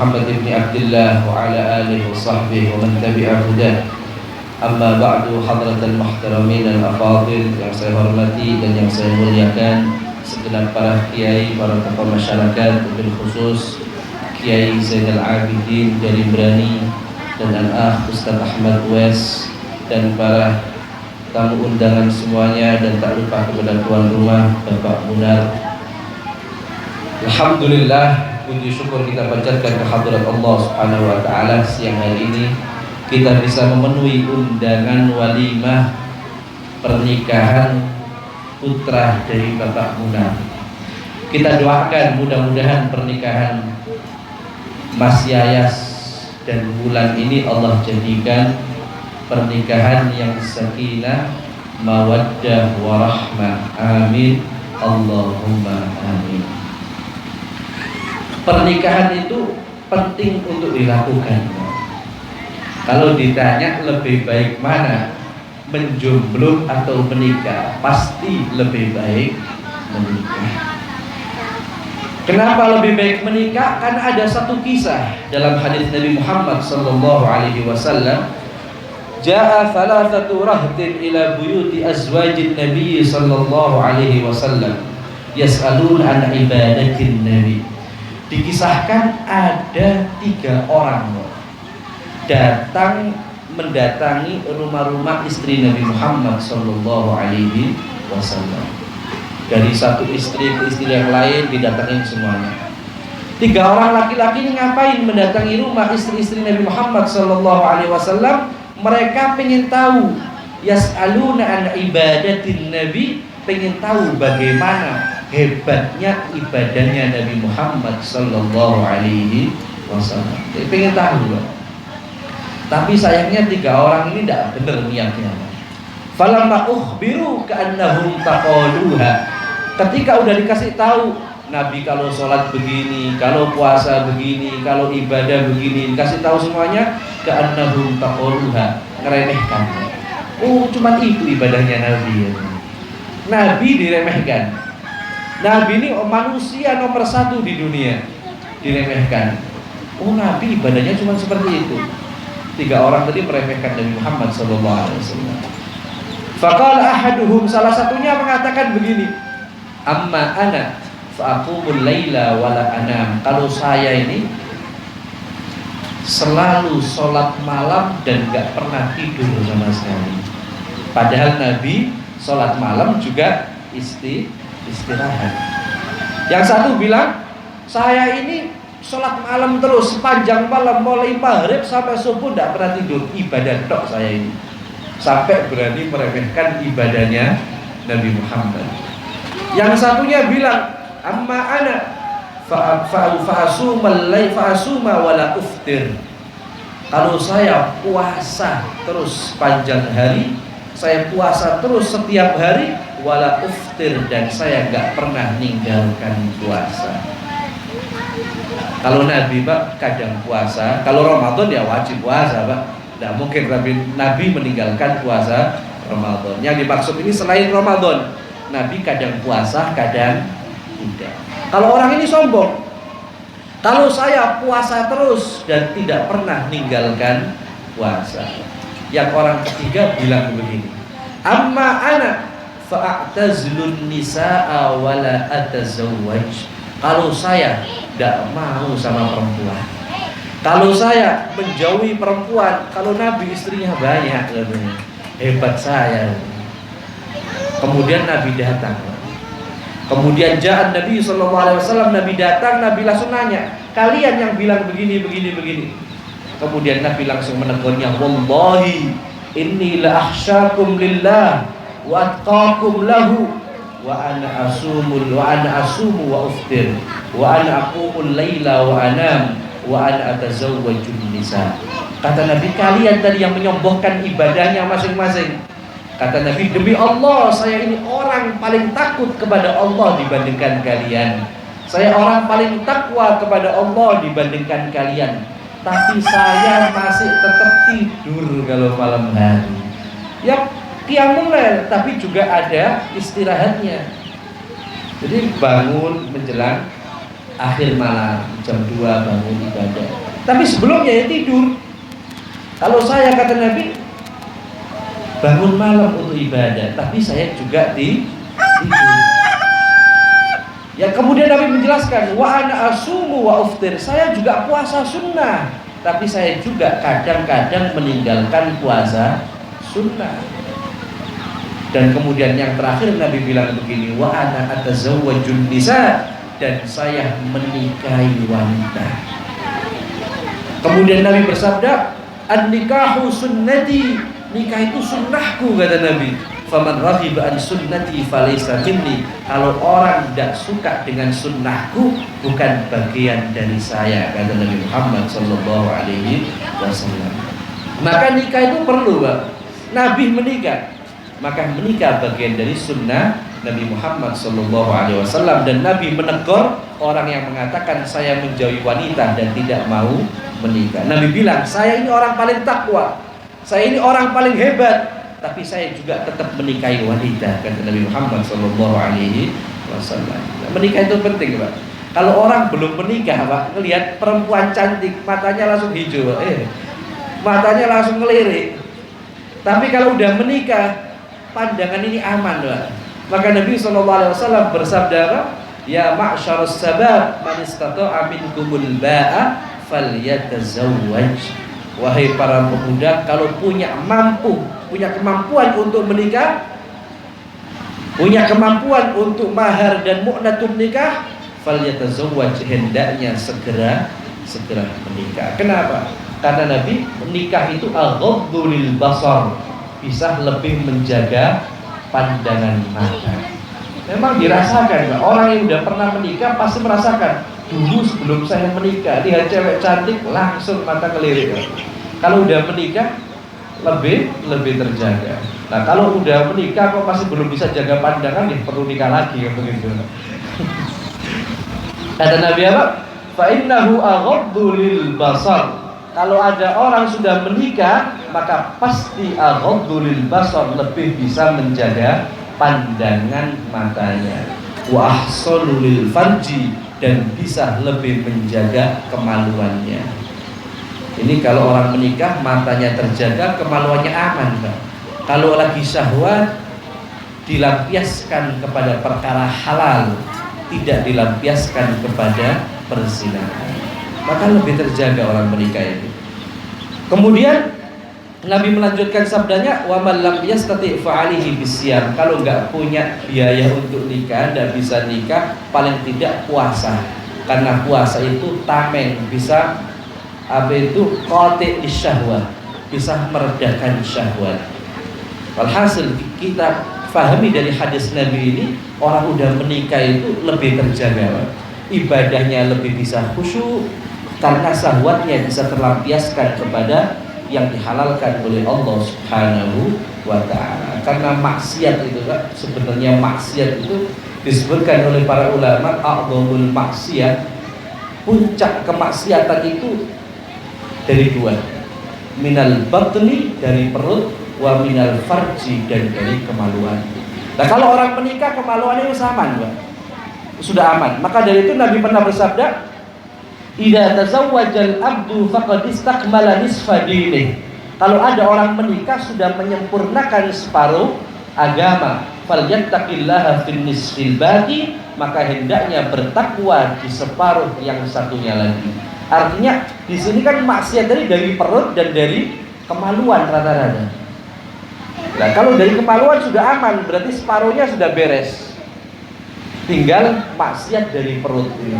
Muhammad ibn Abdullah wa ala alihi wa sahbihi wa man tabi'a hudah. Amma ba'du, hadratal muhtaramin al-afadil, yang saya hormati dan yang saya muliakan, segenap para kiai, para tokoh masyarakat, bil khusus Kiai Zainal Abidin dari Brani dan Al-Akh Ustaz Ahmad Wes dan para tamu undangan semuanya, dan tak lupa kepada tuan rumah Bapak Munar. Alhamdulillah, puji syukur kita panjatkan kehadirat Allah Subhanahu wa taala. Siang hari ini kita bisa memenuhi undangan walimah pernikahan putra dari Bapak Munar. Kita doakan mudah-mudahan pernikahan Mas Yayas dan Bulan ini Allah jadikan pernikahan yang sakinah, mawaddah, warahmah. Amin, Allahumma amin. Pernikahan itu penting untuk dilakukan. Kalau ditanya lebih baik mana, menjomblo atau menikah, pasti lebih baik menikah. Kenapa lebih baik menikah? Karena ada satu kisah dalam hadis Nabi Muhammad sallallahu alaihi wasallam. Ja'a thalathatu rahtin ila buyuti azwajin Nabi sallallahu alaihi wasallam yas'alun an ibadatin Nabi. Dikisahkan ada 3 orang datang mendatangi rumah-rumah istri Nabi Muhammad sallallahu alaihi wasallam. Dari satu istri ke istri yang lain didatangin semuanya. 3 orang laki-laki ini ngapain mendatangi rumah istri-istri Nabi Muhammad sallallahu alaihi wasallam? Mereka pengen tahu, yas'aluna an ibadatin Nabi, pengen tahu bagaimana hebatnya ibadahnya Nabi Muhammad sallallahu alaihi wasallam. Dia pengen tahu, Pak. Tapi sayangnya 3 orang ini tidak benar niatnya. Falamma ukhbiru ka'annahum taqaluha. Ketika udah dikasih tahu, Nabi kalau sholat begini, kalau puasa begini, kalau ibadah begini, dikasih tahu semuanya, ka'annahum taqaluha, ngeremehkan. Oh, cuma itu ibadahnya Nabi. Nabi diremehkan. Nabi ini manusia nomor 1 di dunia, diremehkan. Oh, Nabi ibadahnya cuma seperti itu. 3 orang tadi meremehkan Nabi Muhammad SAW. Faqala ahaduhum, salah satunya mengatakan begini, amma ana fa'aqumul laila wala anam. Kalau saya ini selalu sholat malam dan gak pernah tidur sama sekali. Padahal Nabi sholat malam juga istirahat. Yang satu bilang, saya ini sholat malam terus sepanjang malam, mulai maghrib sampai subuh tidak pernah tidur, ibadah tok saya ini. Sampai berani meremehkan ibadahnya Nabi Muhammad. Yang satunya bilang, amma ana fa'asuma wala uftir. Kalau saya puasa terus panjang hari, saya puasa terus setiap hari, wala uftir, dan saya gak pernah ninggalkan puasa. Kalau Nabi, Pak, kadang puasa. Kalau Ramadan ya wajib puasa, Pak. Tidak mungkin Nabi meninggalkan puasa Ramadan. Yang dimaksud ini selain Ramadan, Nabi kadang puasa, kadang tidak. Kalau orang ini sombong, kalau saya puasa terus dan tidak pernah meninggalkan puasa. Yang orang ketiga bilang begini, amma ana fa'tazlun nisaa wala atazawwaj. Kalau saya tidak mau sama perempuan, kalau saya menjauhi perempuan, kalau Nabi istrinya banyak, katanya, hebat saya. Kemudian Nabi datang. Kemudian ja'an Nabi SAW, Nabi datang, Nabi langsung nanya, kalian yang bilang begini. Kemudian Nabi langsung menegurnya, wallahi inni la akhsyakum lillah wa atqakum lahu wa ana asumu wa uftir wa ana aqumul laila wa anam wa ana atazawwajun nisa. Kata Nabi, kalian tadi yang menyombongkan ibadahnya masing-masing. Kata Nabi, demi Allah, saya ini orang paling takut kepada Allah dibandingkan kalian. Saya orang paling takwa kepada Allah dibandingkan kalian. Tapi saya masih tetap tidur kalau malam hari. Ya, qiyamul lail, tapi juga ada istirahatnya. Jadi bangun menjelang akhir malam, jam 2 bangun ibadah. Tapi sebelumnya ya tidur. Kalau saya, kata Nabi, bangun malam untuk ibadah, tapi saya juga tidur. Ya kemudian Nabi menjelaskan, wa ana asumu wa uftir, saya juga puasa sunnah, tapi saya juga kadang-kadang meninggalkan puasa sunnah. Dan kemudian yang terakhir Nabi bilang begini, wa ana atazawwajun nisa, dan saya menikahi wanita. Kemudian Nabi bersabda, an-nikahu sunnati, nikah itu sunnahku, kata Nabi. Faman raghiba an sunnati falaysa minni, kalau orang tidak suka dengan sunnahku bukan bagian dari saya, kata Nabi Muhammad sallallahu alaihi wasallam. Maka nikah itu perlu, Pak. Nabi menikah, maka menikah bagian dari sunnah Nabi Muhammad sallallahu alaihi wasallam. Dan Nabi menegur orang yang mengatakan saya menjauhi wanita dan tidak mau menikah. Nabi bilang, saya ini orang paling takwa, saya ini orang paling hebat, tapi saya juga tetap menikahi wanita, kata Nabi Muhammad sallallahu alaihi wasallam. Menikah itu penting, Pak. Kalau orang belum menikah, Pak, ngelihat perempuan cantik, matanya langsung hijau, matanya langsung ngelirik. Tapi kalau udah menikah, pandangan ini aman, Pak. Maka Nabi sallallahu alaihi wasallam bersabda, ya ma'syarus sabab, man istata'a minkumul ba'a falyatazawwaj. Wahai para pemuda, kalau punya kemampuan untuk menikah, punya kemampuan untuk mahar dan mu'natun nikah, falyatazawwaj, hendaknya segera menikah. Kenapa? Karena Nabi, menikah itu aghaddu lil basar, bisa lebih menjaga pandangan mata. Memang dirasakan, orang yang udah pernah menikah pasti merasakan. Dulu sebelum saya menikah, lihat cewek cantik langsung mata ngelirik. Kalau udah menikah lebih terjaga. Nah kalau udah menikah kok masih belum bisa jaga pandangan, ya perlu nikah lagi, ya begitu. Kata Nabi apa? Fa innahu aghaddu lil basar. Kalau ada orang sudah menikah, maka pasti aghaddu lil basar, lebih bisa menjaga pandangan matanya. Wa ahsanu lil farji, dan bisa lebih menjaga kemaluannya. Ini kalau orang menikah, matanya terjaga, kemaluannya aman, Pak. Kalau lagi syahwat, dilampiaskan kepada perkara halal, tidak dilampiaskan kepada perzinahan, maka lebih terjaga orang menikah itu. Kemudian Nabi melanjutkan sabdanya, wa man lam yastati' fa 'alaihi bisyam. Kalau enggak punya biaya untuk nikah, enggak bisa nikah, paling tidak puasa. Karena puasa itu tameng, bisa qati' lisyahwat, bisa meredakan syahwat. Walhasil kita pahami dari hadis Nabi ini, orang udah menikah itu lebih terjaga, ibadahnya lebih bisa khusyuk, karena syahwatnya bisa terlampiaskan kepada yang dihalalkan oleh Allah Subhanahu wa ta'ala. Karena maksiat itu, Pak, sebenarnya maksiat itu disebutkan oleh para ulama, a'dhamul maksiat, puncak kemaksiatan itu dari dua, minal batni, dari perut, wa minal farji, dan dari kemaluan. Nah kalau orang menikah kemaluannya aman, Pak, sudah aman. Maka dari itu Nabi pernah bersabda, idza tazawwajal abdu faqad istakmala nisfa dinih. Kalau ada orang menikah sudah menyempurnakan separuh agama, falyattaqillaha fin nisfil baqi, maka hendaknya bertakwa di separuh yang satunya lagi. Artinya di sini kan maksiat dari perut dan dari kemaluan rata-rata. Nah, kalau dari kemaluan sudah aman, berarti separuhnya sudah beres. Tinggal maksiat dari perut ini.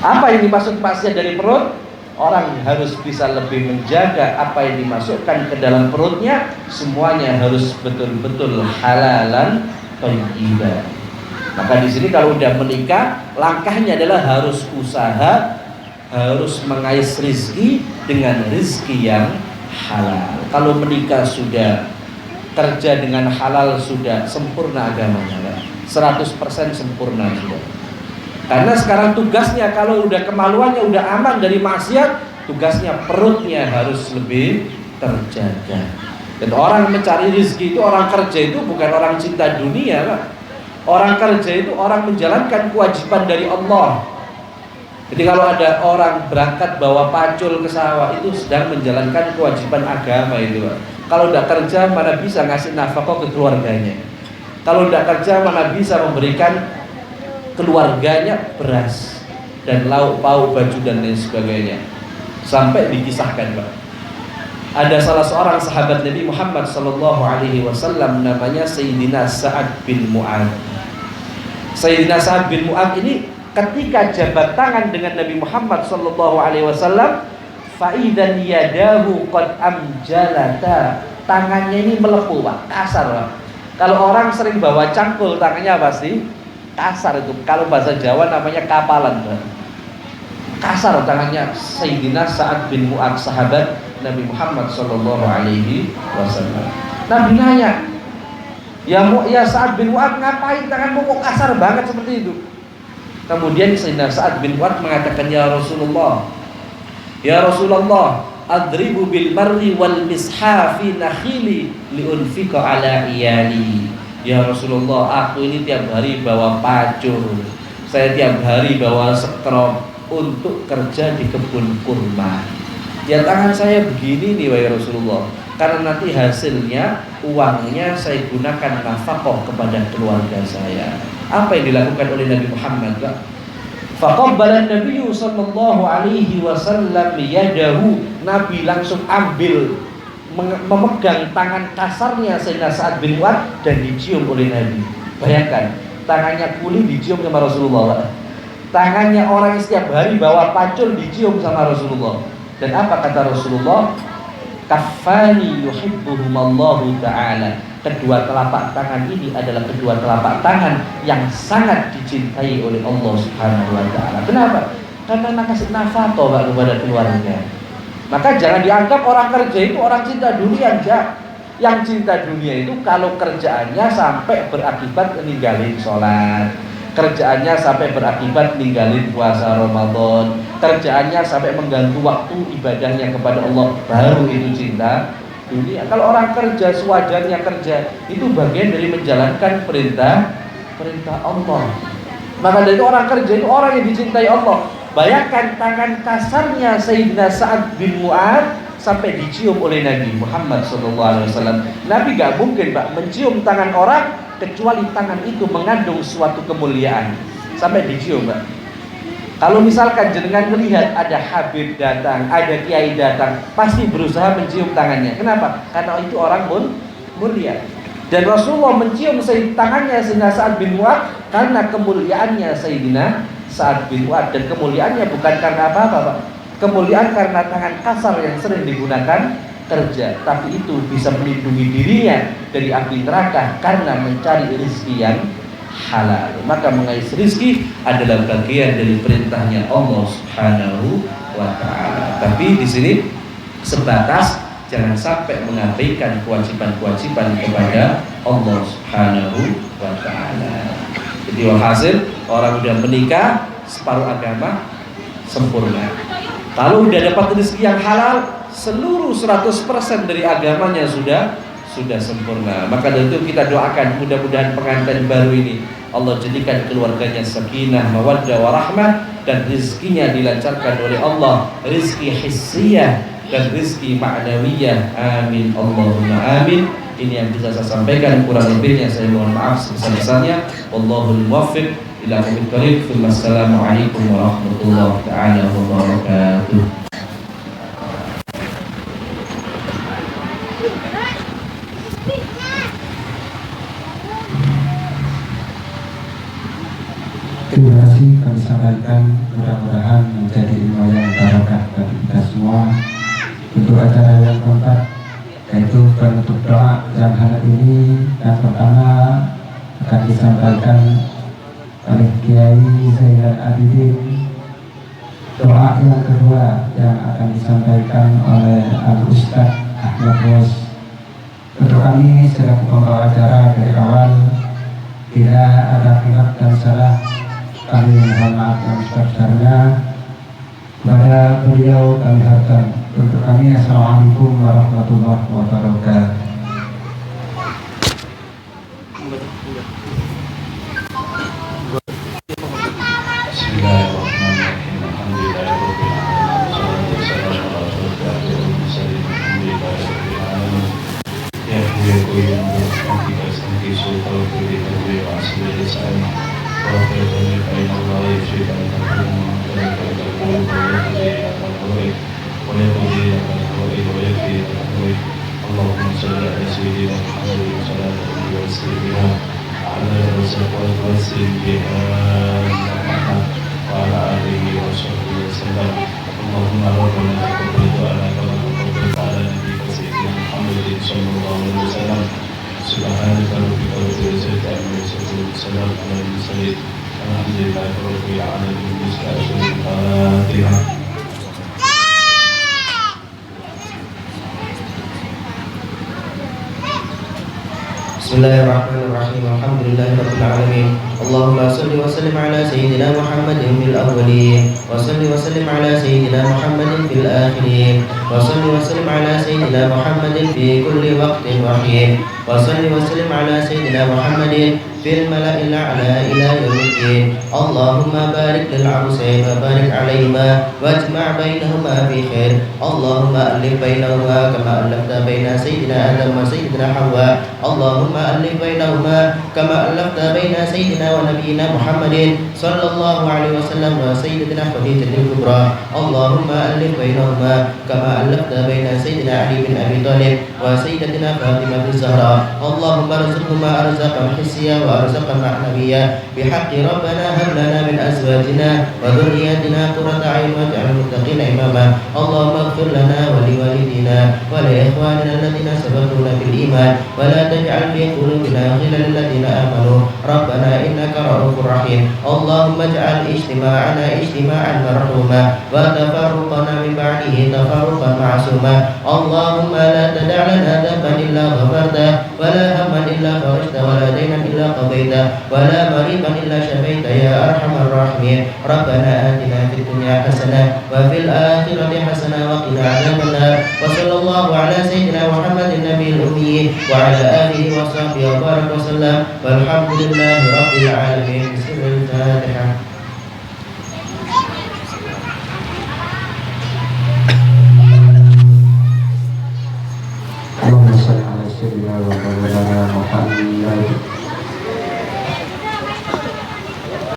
Apa yang dimaksud maksiat dari perut? Orang harus bisa lebih menjaga apa yang dimasukkan ke dalam perutnya. Semuanya harus betul-betul halalan thayyiban. Maka di sini kalau udah menikah, langkahnya adalah harus usaha, harus mengais rizki dengan rizki yang halal. Kalau menikah sudah, kerja dengan halal sudah, sempurna agamanya, 100% sempurna sudah. Karena sekarang tugasnya, kalau udah kemaluannya udah aman dari maksiat, tugasnya perutnya harus lebih terjaga. Dan orang mencari rezeki itu, orang kerja itu bukan orang cinta dunia, Pak. Orang kerja itu orang menjalankan kewajiban dari Allah. Jadi kalau ada orang berangkat bawa pacul ke sawah, itu sedang menjalankan kewajiban agama itu, Pak. Kalau tidak kerja mana bisa ngasih nafkah ke keluarganya. Kalau tidak kerja mana bisa memberikan keluarganya beras dan lauk pauk, baju dan lain sebagainya. Sampai dikisahkan, Pak, ada salah seorang sahabat Nabi Muhammad sallallahu alaihi wasallam namanya Sayyidina Sa'ad bin Mu'adz. Sayyidina Sa'ad bin Mu'adz ini ketika jabat tangan dengan Nabi Muhammad sallallahu alaihi wasallam, faidan yadahu qad amjalata, tangannya ini melepuh, Pak, kasar, Pak. Kalau orang sering bawa cangkul, tangannya pasti kasar itu. Kalau bahasa Jawa namanya kapalan, Pak. Kasar tangannya Sayyidina Sa'ad bin Mu'adz, sahabat Nabi Muhammad sallallahu alaihi wasallam. Nabi nanya, ya Sa'ad bin Mu'adz, ngapain tanganmu kok kasar banget seperti itu? Kemudian Sayyidina Sa'ad bin Mu'adz mengatakan, ya Rasulullah, adribu bil marri wal mishafi nakhili liunfika ala iyali. Ya Rasulullah, aku ini tiap hari bawa pacul, saya tiap hari bawa sekrop untuk kerja di kebun kurma. Ya tangan saya begini nih, wahai Rasulullah, karena nanti hasilnya, uangnya saya gunakan nafkah kepada keluarga saya. Apa yang dilakukan oleh Nabi Muhammad, Pak? Faqabbala Nabi sallallahu alaihi wasallam yadahu. Nabi langsung ambil, memegang tangan kasarnya Sayyidina Sa'ad bin Mu'adz dan dicium oleh Nabi. Bayangkan, tangannya kuli dicium sama Rasulullah, Pak. Tangannya orang yang setiap hari bawa pacul dicium sama Rasulullah. Dan apa kata Rasulullah? Kafani yuhibbuhumallahu ta'ala. Kedua telapak tangan ini adalah kedua telapak tangan yang sangat dicintai oleh Allah Subhanahu wa ta'ala. Kenapa? Karena kasih nafkah, Pak, kepada keluarga. Maka jangan dianggap orang kerja itu orang cinta dunia, enggak. Yang cinta dunia itu kalau kerjaannya sampai berakibat meninggalin sholat, kerjaannya sampai berakibat ninggalin puasa Ramadan, kerjaannya sampai mengganggu waktu ibadahnya kepada Allah, baru itu cinta dunia. Kalau orang kerja sewajarnya kerja, itu bagian dari menjalankan perintah Allah. Maka dari itu orang kerja itu orang yang dicintai Allah. Bayangkan tangan kasarnya Sayyidina Sa'ad bin Mu'adz sampai dicium oleh Nabi Muhammad SAW. Nabi gak mungkin, Pak, mencium tangan orang kecuali tangan itu mengandung suatu kemuliaan sampai dicium, Pak. Kalau misalkan jenengan melihat ada Habib datang, ada Kiai datang, pasti berusaha mencium tangannya. Kenapa? Karena itu orang mulia. Dan Rasulullah mencium tangannya Sayyidina Sa'ad bin Mu'adz karena kemuliaannya Sayyidina Sa'ad bin Mu'adz. Dan kemuliaannya bukan karena apa-apa, Pak. Kemuliaan karena tangan kasar yang sering digunakan kerja, tapi itu bisa melindungi dirinya dari api neraka karena mencari rezeki yang halal. Maka mengais rezeki adalah bagian dari perintahnya Allah Subhanahu wa ta'ala. Tapi di sini sebatas jangan sampai mengabaikan kewajiban-kewajiban kepada Allah Subhanahu wa ta'ala. Jadi walhasil, orang sudah menikah separuh agama sempurna. Kalau sudah dapat rezeki yang halal, seluruh 100% dari agamanya sudah sempurna. Maka dari itu kita doakan mudah-mudahan pengantin baru ini Allah jadikan keluarganya sakinah, mawaddah, warahmah, dan rezekinya dilancarkan oleh Allah, rezeki hissiyah dan rezeki ma'nawiyah. Amin Allahumma amin. Ini yang bisa saya sampaikan, kurang lebihnya saya mohon maaf sebesar-besarnya. Wallahul muwaffiq ila aqwamit thoriq. Wassalamualaikum warahmatullahi taala wabarakatuh. Terima kasih kami sampaikan, mudah-mudahan menjadi ilmu yang barokah bagi kita semua. Untuk acara yang keempat, yaitu penutup doa yang hari ini, yang pertama akan disampaikan oleh Kiai Zainal Abidin. Doa yang kedua yang akan disampaikan oleh Al-Ustaz Ahmad Bos. Untuk kami selaku pembawa acara dari awal, bila ada khilaf dan salah, kami mohon maaf yang sebesar-besarnya. Kepada beliau kami harapkan. Untuk kami, assalamualaikum warahmatullahi wabarakatuh. Bismillahirrahmanirrahim. الشيطان ويقضي لك الحوائج ويكفي لك الحوائج. اللهم صل على سيدنا محمد صلاة توسل بها على الرزق وتوسل بها المحمد وعلى آله وصحبه وسلم. اللهم ربنا تقبل دعانا كما تقبلت على نبيك سيدنا محمد صلى الله عليه وسلم. سبحانك ربك رب العزة عما يصفون وسلام على المرسلين الحمد لله رب العالمين. الفاتحة. Bismillahirrahmanirrahim. Alhamdulillahirabbil alamin. Allahumma shalli wa sallim ala sayyidina Muhammadin fil awwalin wa shalli wa sallim ala sayyidina Muhammadin fil akhirin wa shalli wa sallim ala sayyidina Muhammadin fi kulli waqtin wa hin wa shalli wa sallim ala sayyidina Muhammadin fil mala'il a'la ila yaumiddin. Allahumma barik lil Husain wa barik alaihima wajma' bainahuma fi khair. Allahumma alif bainahuma kama alafta baina sayyidina Adam wa sayyidina Hawa. Allahumma alif bainahuma kama alafta baina sayyidina wa nabiyyina Muhammadin sallallahu alaihi wasallam wa sayyidatina Khadijatul Kubra. Allahumma alif bainahuma kama alafta baina sayyidina Ali bin Abi Thalib wa sayyidatina Fatimah Zahra. Allahumma arzuqhuma arzaqan hissiya wa arzaqan ma'nawiyya bihaqqi rabbana hab lana min azwajina wa dhurriyyatina qurrata a'yun waj'alna muttaqina imama. Allahumma ighfir lana wa liwalidina wa li ikhwanina alladhina sabaquna bil iman wa la taj'al fi qulubina ghillan lil ladzina amanu rabbana innaka ra'ufur rahim. Allahumma ij'al ijtima'ana ijtima'an marhuma wa tafarruqana min ba'dihi tafarruqan ma'suma. Allahumma la tada' lana dhanban illa ghafarta wa la hamman illa farajta wa la daynan illa qadaita wa la maridan illa shafaita ya arhamar rahimin. Rabbana atina fid dunya hasanah wa fil akhirati hasanah wa qina adzabannar. Wa sallallahu ala sayyidina Muhammadin nabiyil ummi wa ala alihi wa sahbihi wa baraka wa sallam. Walhamdulillahi rabbil alamin. Bismillahirrahmanirrahim.